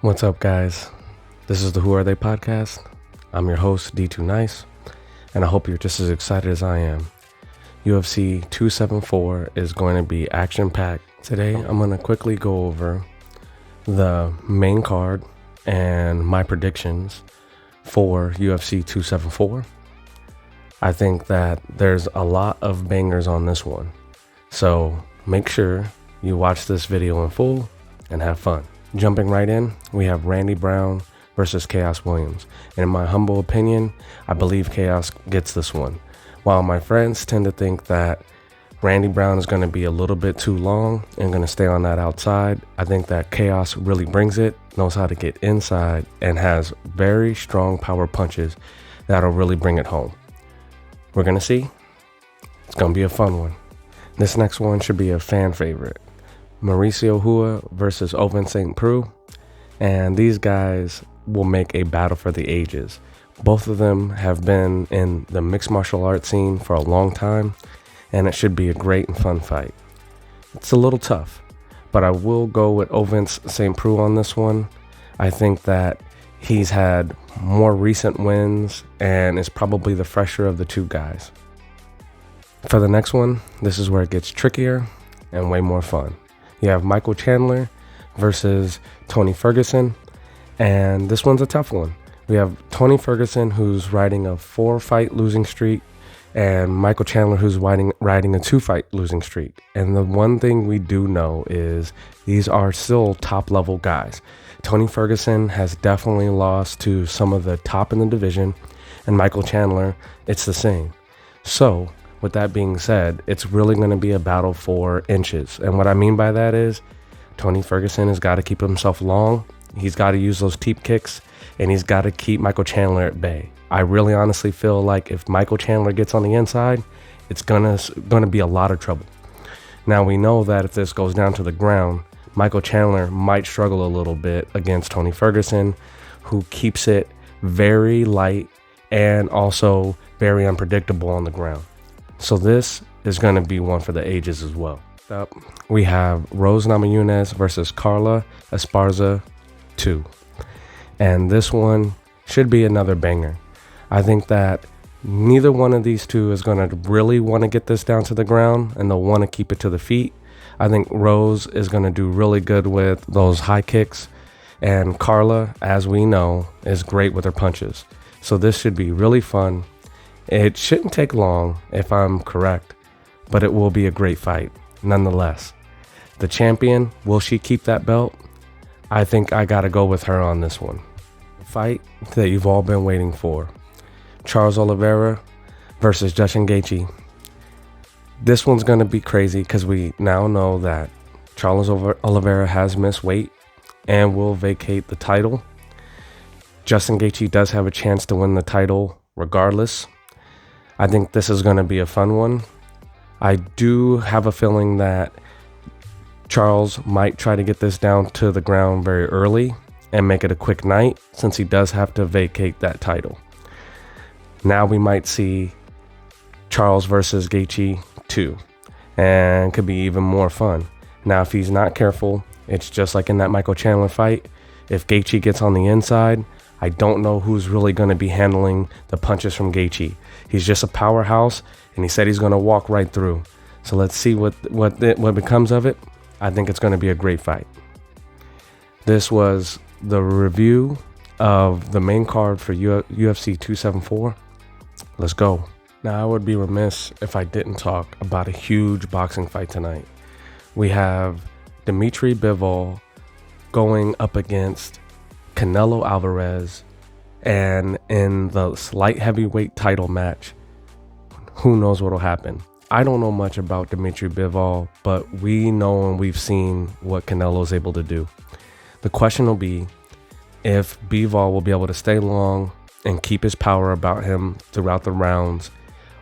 What's up, guys? This is the Who Are They podcast. I'm your host, D2 Nice, and I hope you're just as excited as I am. UFC 274 is going to be action-packed. Today, I'm going to quickly go over the main card and my predictions for UFC 274. I think that there's a lot of bangers on this one, so make sure you watch this video in full and have fun. Jumping right in, we have Randy Brown versus Chaos Williams. And in my humble opinion, I believe Chaos gets this one. While my friends tend to think that Randy Brown is going to be a little bit too long and going to stay on that outside, I think that Chaos really brings it, knows how to get inside, and has very strong power punches that'll really bring it home. We're going to see. It's going to be a fun one. This next one should be a fan favorite. Mauricio Hua versus Ovince St. Preux, and these guys will make a battle for the ages. Both of them have been in the mixed martial arts scene for a long time, and it should be a great and fun fight. It's a little tough, but I will go with Ovince St. Preux on this one. I think that he's had more recent wins and is probably the fresher of the two guys. For the next one, this is where it gets trickier and way more fun. You have Michael Chandler versus Tony Ferguson, and this one's a tough one. We have Tony Ferguson, who's riding a 4-fight losing streak, and Michael Chandler, who's riding a 2-fight losing streak. And the one thing we do know is these are still top-level guys. Tony Ferguson has definitely lost to some of the top in the division, and Michael Chandler, it's the same. So, with that being said, it's really going to be a battle for inches. And what I mean by that is Tony Ferguson has got to keep himself long. He's got to use those teep kicks, and he's got to keep Michael Chandler at bay. I really honestly feel like if Michael Chandler gets on the inside, it's gonna be a lot of trouble. Now, we know that if this goes down to the ground, Michael Chandler might struggle a little bit against Tony Ferguson, who keeps it very light and also very unpredictable on the ground. So this is going to be one for the ages as well. Up, we have Rose Namajunas versus Carla Esparza 2. And this one should be another banger. I think that neither one of these two is going to really want to get this down to the ground, and they'll want to keep it to the feet. I think Rose is going to do really good with those high kicks, and Carla, as we know, is great with her punches. So this should be really fun. It shouldn't take long, if I'm correct, but it will be a great fight, nonetheless. The champion, will she keep that belt? I think I gotta go with her on this one. The fight that you've all been waiting for. Charles Oliveira versus Justin Gaethje. This one's gonna be crazy because we now know that Charles Oliveira has missed weight and will vacate the title. Justin Gaethje does have a chance to win the title regardless. I think this is going to be a fun one. I do have a feeling that Charles might try to get this down to the ground very early and make it a quick night, since he does have to vacate that title. Now we might see Charles versus Gaethje 2, and could be even more fun. Now, if he's not careful, it's just like in that Michael Chandler fight. If Gaethje gets on the inside, I don't know who's really going to be handling the punches from Gaethje. He's just a powerhouse, and he said he's going to walk right through. So let's see what becomes of it. I think it's going to be a great fight. This was the review of the main card for UFC 274. Let's go. Now, I would be remiss if I didn't talk about a huge boxing fight tonight. We have Dimitri Bivol going up against Canelo Alvarez, and in the light heavyweight title match, who knows what'll happen. I don't know much about Dimitri Bivol, but we know and we've seen what Canelo is able to do. The question will be if Bivol will be able to stay long and keep his power about him throughout the rounds,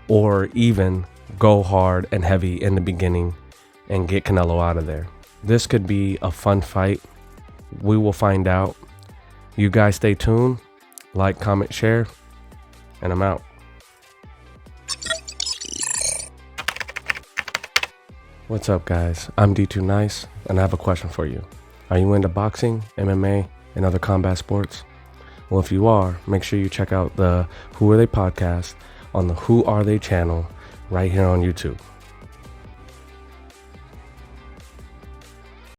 or even go hard and heavy in the beginning and get Canelo out of there. This could be a fun fight. We will find out. You guys stay tuned, like, comment, share, and I'm out. What's up, guys? I'm D2 Nice, and I have a question for you. Are you into boxing, MMA, in other combat sports? Well, if you are, make sure you check out the Who Are They podcast on the Who Are They channel right here on YouTube.